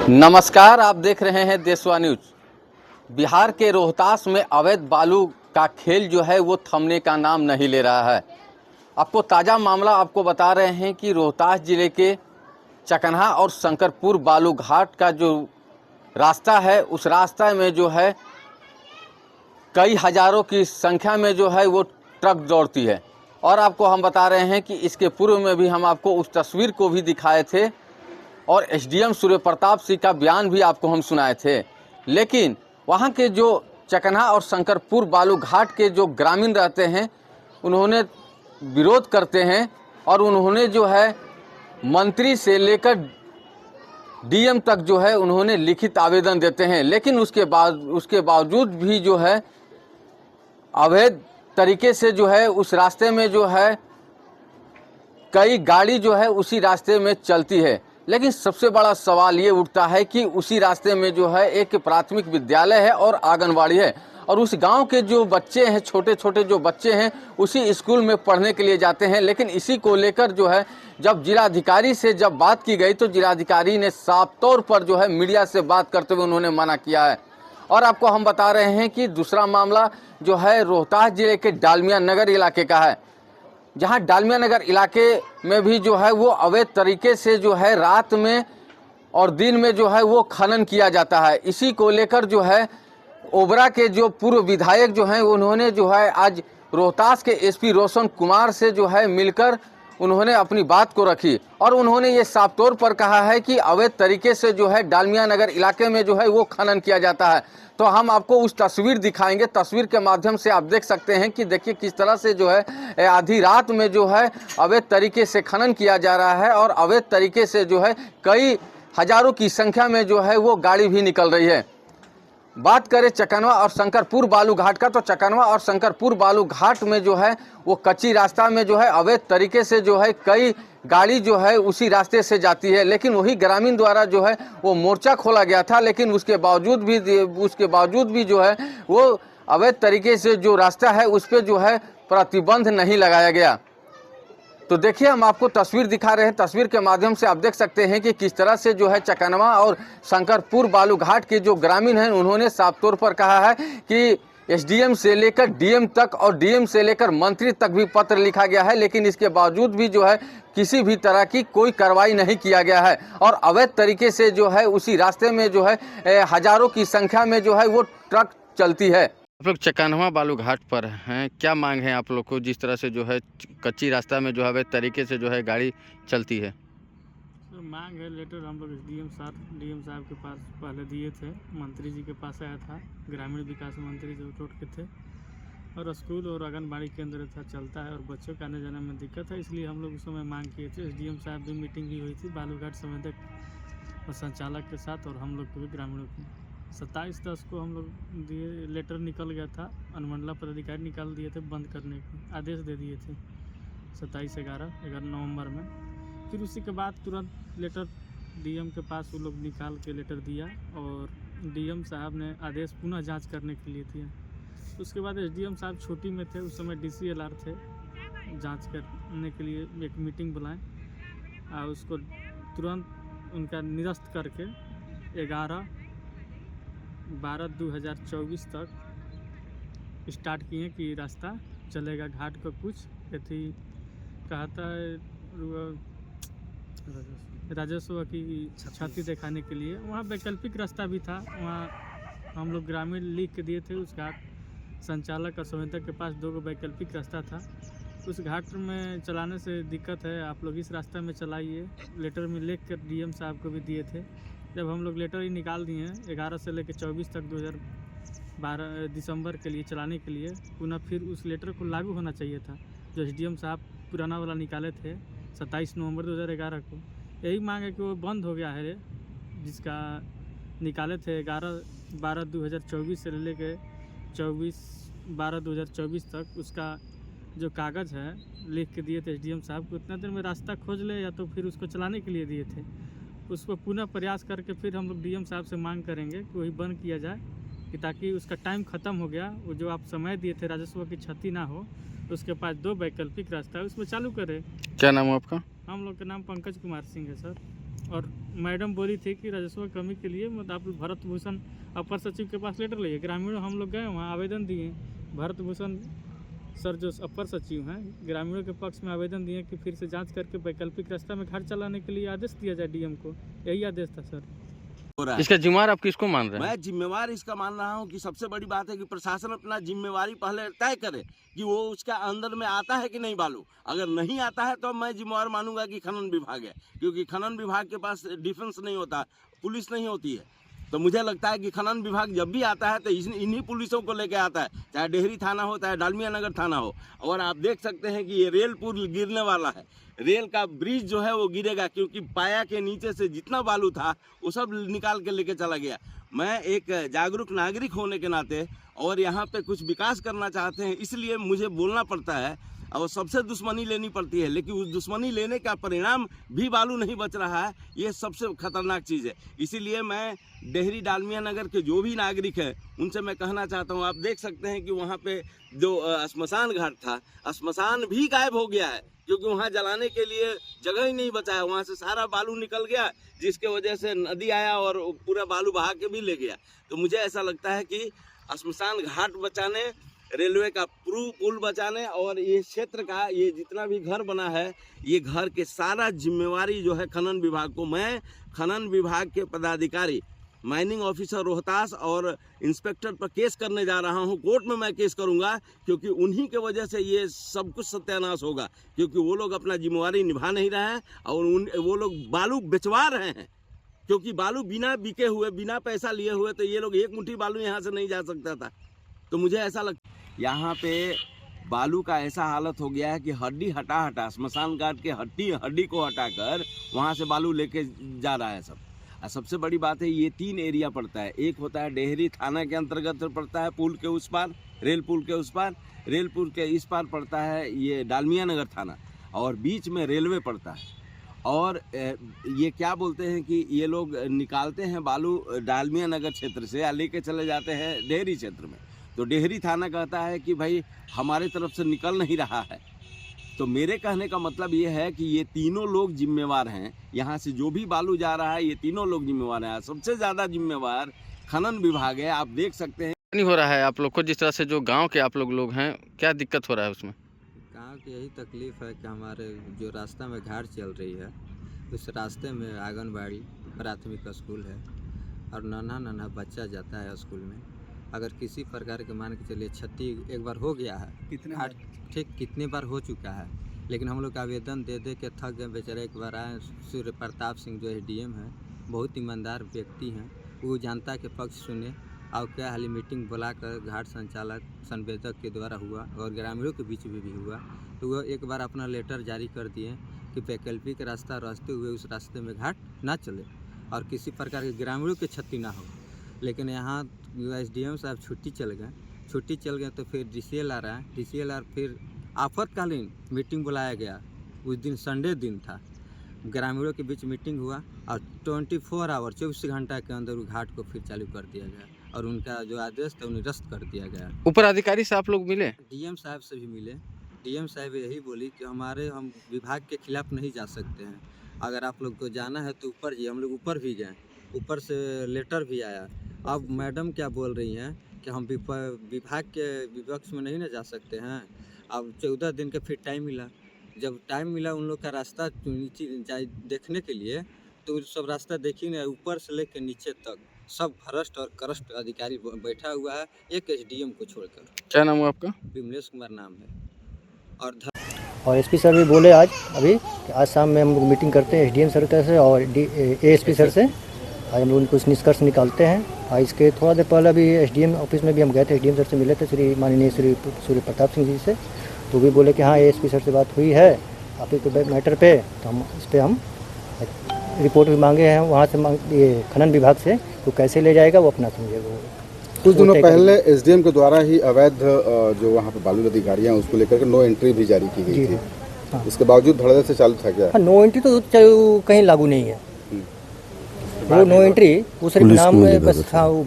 नमस्कार, आप देख रहे हैं देशवा न्यूज। बिहार के रोहतास में अवैध बालू का खेल जो है वो थमने का नाम नहीं ले रहा है। आपको ताज़ा मामला आपको बता रहे हैं कि रोहतास जिले के चकन्हा और शंकरपुर बालू घाट का जो रास्ता है, उस रास्ते में जो है कई हज़ारों की संख्या में जो है वो ट्रक दौड़ती है। और आपको हम बता रहे हैं कि इसके पूर्व में भी हम आपको उस तस्वीर को भी दिखाए थे और एसडीएम सूर्य प्रताप सिंह का बयान भी आपको हम सुनाए थे। लेकिन वहाँ के जो चकन्हा और शंकरपुर बालू घाट के जो ग्रामीण रहते हैं, उन्होंने विरोध करते हैं और उन्होंने जो है मंत्री से लेकर डीएम तक जो है उन्होंने लिखित आवेदन देते हैं। लेकिन उसके बावजूद भी जो है अवैध तरीके से जो है उस रास्ते में जो है कई गाड़ी जो है उसी रास्ते में चलती है। लेकिन सबसे बड़ा सवाल ये उठता है कि उसी रास्ते में जो है एक प्राथमिक विद्यालय है और आंगनवाड़ी है, और उस गांव के जो बच्चे हैं, छोटे छोटे जो बच्चे हैं, उसी स्कूल में पढ़ने के लिए जाते हैं। लेकिन इसी को लेकर जो है जब जिलाधिकारी से जब बात की गई तो जिलाधिकारी ने साफ तौर पर जो है मीडिया से बात करते हुए उन्होंने मना किया है। और आपको हम बता रहे हैं कि दूसरा मामला जो है रोहतास जिले के डालमिया नगर इलाके का है, जहां डालमिया नगर इलाके में भी जो है वो अवैध तरीके से जो है रात में और दिन में जो है वो खनन किया जाता है। इसी को लेकर जो है ओबरा के जो पूर्व विधायक जो हैं उन्होंने जो है आज रोहतास के एसपी रोशन कुमार से जो है मिलकर उन्होंने अपनी बात को रखी और उन्होंने ये साफ तौर पर कहा है कि अवैध तरीके से जो है डालमिया नगर इलाके में जो है वो खनन किया जाता है। तो हम आपको उस तस्वीर दिखाएंगे। तस्वीर के माध्यम से आप देख सकते हैं कि देखिए किस तरह से जो है आधी रात में जो है अवैध तरीके से खनन किया जा रहा है और अवैध तरीके से जो है कई हजारों की संख्या में जो है वो गाड़ी भी निकल रही है। बात करें चकन्हा और शंकरपुर बालू घाट का, तो चकन्हा और शंकरपुर बालू घाट में जो है वो कच्ची रास्ता में जो है अवैध तरीके से जो है कई गाड़ी जो है उसी रास्ते से जाती है। लेकिन वही ग्रामीण द्वारा जो है वो मोर्चा खोला गया था, लेकिन उसके बावजूद भी जो है वो अवैध तरीके से जो रास्ता है उस पर जो है प्रतिबंध नहीं लगाया गया। तो देखिए हम आपको तस्वीर दिखा रहे हैं। तस्वीर के माध्यम से आप देख सकते हैं कि किस तरह से जो है चकन्हा और शंकरपुर बालू घाट के जो ग्रामीण हैं उन्होंने साफ तौर पर कहा है कि एसडीएम से लेकर डीएम तक और डीएम से लेकर मंत्री तक भी पत्र लिखा गया है, लेकिन इसके बावजूद भी जो है किसी भी तरह की कोई कार्रवाई नहीं किया गया है और अवैध तरीके से जो है उसी रास्ते में जो है हजारों की संख्या में जो है वो ट्रक चलती है। आप लोग चकन्हा बालू घाट पर हैं, क्या मांग है आप लोग को? जिस तरह से जो है कच्ची रास्ता में जो है तरीके से जो है गाड़ी चलती है। तो मांग है, लेटर हम लोग डीएम साहब के पास पहले दिए थे, मंत्री जी के पास आया था, ग्रामीण विकास मंत्री जो रोड के थे, और स्कूल और आंगनबाड़ी केंद्र था चलता है और बच्चों के आने जाने में दिक्कत है, इसलिए हम लोग उस समय मांग किए थे। एसडीएम साहब भी मीटिंग भी हुई थी बालूघाट संवेदक और संचालक के साथ और हम लोग के भी ग्रामीणों की। 27/10 को हम लोग दिए, लेटर निकल गया था, अनुमंडला पदाधिकारी निकाल दिए थे, बंद करने के आदेश दे दिए थे 27/11 नवंबर में। फिर उसी के बाद तुरंत लेटर डीएम के पास वो लोग निकाल के लेटर दिया और डीएम साहब ने आदेश पुनः जांच करने के लिए दिया। उसके बाद एसडीएम साहब छुट्टी में थे, उस समय डीसीएलआर थे, जांच करने के लिए एक मीटिंग बुलाएं और उसको तुरंत उनका निरस्त करके 11/12/2024 तक स्टार्ट किए कि रास्ता चलेगा। घाट का कुछ यथी कहता है राजस्व की क्षति दिखाने के लिए वहाँ वैकल्पिक रास्ता भी था, वहाँ हम लोग ग्रामीण लिख के दिए थे। उस घाट संचालक और संवेदक के पास 2 वैकल्पिक रास्ता था, उस घाट में चलाने से दिक्कत है, आप लोग इस रास्ता में चलाइए। लेटर में लिख कर डीएम साहब को भी दिए थे। जब हम लोग लेटर ही निकाल दिए हैं 11 से लेकर 24 तक 2012 दिसंबर के लिए चलाने के लिए, पुनः फिर उस लेटर को लागू होना चाहिए था जो एसडीएम साहब पुराना वाला निकाले थे 27 नवंबर 2011 को। यही मांग है कि वो बंद हो गया है, जिसका निकाले थे 11/12/2024 से लेकर 24/12/2024 तक। उसका जो कागज़ है लिख के दिए थे एसडीएम साहब को, उतना देर में रास्ता खोज ले या तो फिर उसको चलाने के लिए दिए थे। उसको पुनः प्रयास करके फिर हम लोग डीएम साहब से मांग करेंगे कि वही बंद किया जाए, कि ताकि उसका टाइम ख़त्म हो गया। वो जो आप समय दिए थे राजस्व की क्षति ना हो, उसके पास 2 वैकल्पिक रास्ता है, उसमें चालू करें। क्या नाम है आपका? हम लोग का नाम पंकज कुमार सिंह है सर। और मैडम बोली थी कि राजस्व की कमी के लिए मतलब आप भरत भूषण अपर सचिव के पास लेटर लिए। ग्रामीण हम लोग गए वहाँ आवेदन दिए, भरत भूषण सर जो अपर सचिव हैं ग्रामीणों के पक्ष में आवेदन दिए कि फिर से जांच करके वैकल्पिक रास्ता में घर चलाने के लिए आदेश दिया जाए डीएम को, यही आदेश था सर। इसका जिम्मेवार आप किसको मान रहे हैं? मैं जिम्मेवार इसका मान रहा हूँ कि सबसे बड़ी बात है कि प्रशासन अपना जिम्मेवारी पहले तय करे कि वो उसका अंदर में आता है कि नहीं बालू। अगर नहीं आता है तो मैं जिम्मेवार मानूंगा कि खनन विभाग है, क्योंकि खनन विभाग के पास डिफेंस नहीं होता, पुलिस नहीं होती है। तो मुझे लगता है कि खनन विभाग जब भी आता है तो इन्हीं पुलिसों को लेकर आता है, चाहे डेहरी थाना हो चाहे डालमिया नगर थाना हो। और आप देख सकते हैं कि ये रेल पुल गिरने वाला है, रेल का ब्रिज जो है वो गिरेगा, क्योंकि पाया के नीचे से जितना बालू था वो सब निकाल के लेके चला गया। मैं एक जागरूक नागरिक होने के नाते और यहाँ पे कुछ विकास करना चाहते हैं, इसलिए मुझे बोलना पड़ता है और सबसे दुश्मनी लेनी पड़ती है, लेकिन उस दुश्मनी लेने का परिणाम भी बालू नहीं बच रहा है। ये सबसे खतरनाक चीज़ है। इसीलिए मैं डेहरी डालमिया नगर के जो भी नागरिक हैं उनसे मैं कहना चाहता हूँ, आप देख सकते हैं कि वहाँ पे जो श्मशान घाट था, श्मशान भी गायब हो गया है, क्योंकि वहाँ जलाने के लिए जगह ही नहीं बचा है। वहाँ से सारा बालू निकल गया, जिसके वजह से नदी आया और पूरा बालू बहा के भी ले गया। तो मुझे ऐसा लगता है कि श्मशान घाट बचाने, रेलवे का पुल बचाने और ये क्षेत्र का ये जितना भी घर बना है, ये घर के सारा जिम्मेवारी जो है खनन विभाग को। मैं खनन विभाग के पदाधिकारी, माइनिंग ऑफिसर रोहतास और इंस्पेक्टर पर केस करने जा रहा हूं। कोर्ट में मैं केस करूंगा, क्योंकि उन्हीं के वजह से ये सब कुछ सत्यानाश होगा, क्योंकि वो लोग अपना जिम्मेवारी निभा नहीं रहे हैं और वो लोग बालू बेचवा रहे हैं। क्योंकि बालू बिना बिके हुए, बिना पैसा लिए हुए, तो ये लोग एक मुट्ठी बालू यहाँ से नहीं जा सकता था। तो मुझे ऐसा लगता है यहाँ पे बालू का ऐसा हालत हो गया है कि हड्डी हटा श्मशान घाट के हड्डी को हटाकर वहाँ से बालू लेके जा रहा है सब। और सबसे बड़ी बात है, ये 3 एरिया पड़ता है। एक होता है डेहरी थाना के अंतर्गत पड़ता है, पुल के उस पार, रेल पुल के उस पार, रेल पुल के इस पार पड़ता है ये डालमिया नगर थाना, और बीच में रेलवे पड़ता है। और ये क्या बोलते हैं कि ये लोग निकालते हैं बालू डालमिया नगर क्षेत्र से या लेके चले जाते हैं डेहरी क्षेत्र में। तो डेहरी थाना कहता है कि भाई हमारे तरफ से निकल नहीं रहा है। तो मेरे कहने का मतलब ये है कि ये तीनों लोग जिम्मेवार हैं। यहाँ से जो भी बालू जा रहा है ये तीनों लोग जिम्मेवार हैं। सबसे ज़्यादा जिम्मेवार खनन विभाग है। आप देख सकते हैं नहीं हो रहा है आप लोग को, जिस तरह से जो गांव के आप लोग हैं, क्या दिक्कत हो रहा है उसमें? गांव की यही तकलीफ़ है कि हमारे जो रास्ता में घाट चल रही है, उस रास्ते में आंगनबाड़ी, प्राथमिक स्कूल है और नन्हा बच्चा जाता है स्कूल में। अगर किसी प्रकार के मान के चलिए क्षति एक बार हो गया है, कितने बार हो चुका है, लेकिन हम लोग आवेदन दे के थक गए बेचारे। एक बार आए सूर्य प्रताप सिंह जो डीएम है, बहुत ईमानदार व्यक्ति हैं, वो जनता के पक्ष सुने और क्या हाल मीटिंग बुलाकर घाट संचालक संवेदक के द्वारा हुआ और ग्रामीणों के बीच में भी हुआ। तो वो एक बार अपना लेटर जारी कर दिए कि वैकल्पिक रास्ता रहते हुए उस रास्ते में घाट ना चले और किसी प्रकार के ग्रामीणों की क्षति ना हो। लेकिन यहाँ एसडीएम साहब छुट्टी चल गए तो फिर डीसीएल आ रहा है। डीसीएल फिर आपातकालीन मीटिंग बुलाया गया। उस दिन संडे दिन था, ग्रामीणों के बीच मीटिंग हुआ और 24 आवर 24 घंटा के अंदर घाट को फिर चालू कर दिया गया और उनका जो आदेश था उन्हें निरस्त कर दिया गया। ऊपर अधिकारी से आप लोग मिले? डीएम साहब से भी मिले। डीएम साहब यही बोली कि हम विभाग के खिलाफ नहीं जा सकते हैं, अगर आप लोग को जाना है तो ऊपर जाइए। हम लोग ऊपर भी गए, ऊपर से लेटर भी आया। अब मैडम क्या बोल रही हैं कि हम विभाग के विपक्ष में नहीं ना जा सकते हैं। अब 14 दिन का फिर टाइम मिला। जब टाइम मिला उन लोग का रास्ता नीचे देखने के लिए, तो सब रास्ता देखी ना, ऊपर से लेकर नीचे तक सब भ्रष्ट और करष्ट अधिकारी बैठा हुआ है, एक एसडीएम को छोड़कर। क्या नाम है आपका? विमलेश कुमार नाम है। और एसपी सर भी बोले आज शाम में हम लोग मीटिंग करते हैं एसडीएम सर से और एएसपी सर से। आज हम लोग कुछ निष्कर्ष निकालते हैं। और इसके थोड़ा देर पहले अभी एसडीएम ऑफिस में भी हम गए थे, एसडीएम सर से मिले थे, माननीय श्री सूर्य प्रताप सिंह जी से। तो भी बोले कि हाँ एएसपी सर से बात हुई है आपके तो मैटर पे, तो हम इस पर हम रिपोर्ट भी मांगे हैं वहाँ से, ये खनन विभाग से। तो कैसे ले जाएगा वो अपना समझेगा। कुछ दिनों पहले एसडीएम के द्वारा ही अवैध जो वहाँ पे बालू नदी गाड़ियाँ उसको लेकर के नो एंट्री भी जारी की गई थी। हाँ। इसके बावजूद धड़ल्ले से चालू था क्या? नो एंट्री तो कहीं लागू नहीं है। वो नो एंट्री वो सिर्फ नाम में बस था। वो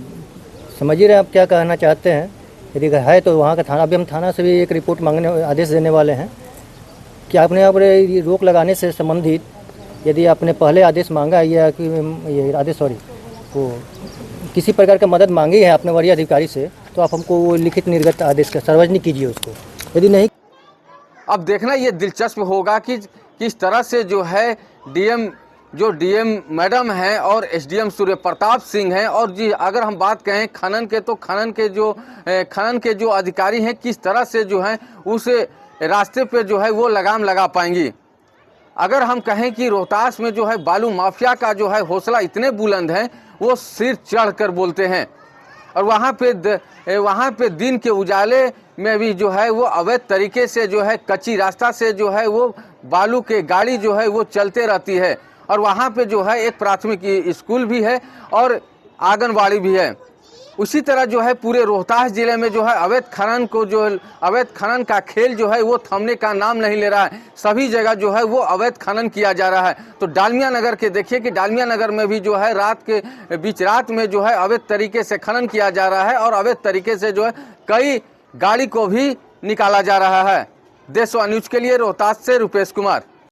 समझ ही रहे आप क्या कहना चाहते हैं। यदि है तो वहाँ का थाना, अभी हम थाना से भी एक रिपोर्ट मांगने आदेश देने वाले हैं कि आपने यहाँ पर रोक लगाने से संबंधित यदि आपने पहले आदेश मांगा है या कि ये आदेश वो किसी प्रकार का मदद मांगी है अपने वरीय अधिकारी से, तो आप हमको वो लिखित निर्गत आदेश का सार्वजनिक कीजिए उसको। यदि नहीं, अब देखना ये दिलचस्प होगा कि किस तरह से जो है डीएम मैडम हैं और एसडीएम सूर्य प्रताप सिंह हैं, और जी अगर हम बात कहें खनन के, तो खनन के जो अधिकारी हैं किस तरह से जो है उस रास्ते पे जो है वो लगाम लगा पाएंगी। अगर हम कहें कि रोहतास में जो है बालू माफिया का जो है हौसला इतने बुलंद है, वो सिर चढ़ कर बोलते हैं, और वहाँ पे दिन के उजाले में भी जो है वो अवैध तरीके से जो है कच्ची रास्ता से जो है वो बालू के गाड़ी जो है वो चलते रहती है, और वहाँ पे जो है एक प्राथमिक स्कूल भी है और आंगनबाड़ी भी है। उसी तरह जो है पूरे रोहतास जिले में जो है अवैध खनन का खेल जो है वो थमने का नाम नहीं ले रहा है। सभी जगह जो है वो अवैध खनन किया जा रहा है। तो डालमिया नगर के देखिए कि डालमिया नगर में भी जो है बीच रात में जो है अवैध तरीके से खनन किया जा रहा है, और अवैध तरीके से जो है कई गाड़ी को भी निकाला जा रहा है। देशवा न्यूज के लिए रोहतास से रुपेश कुमार।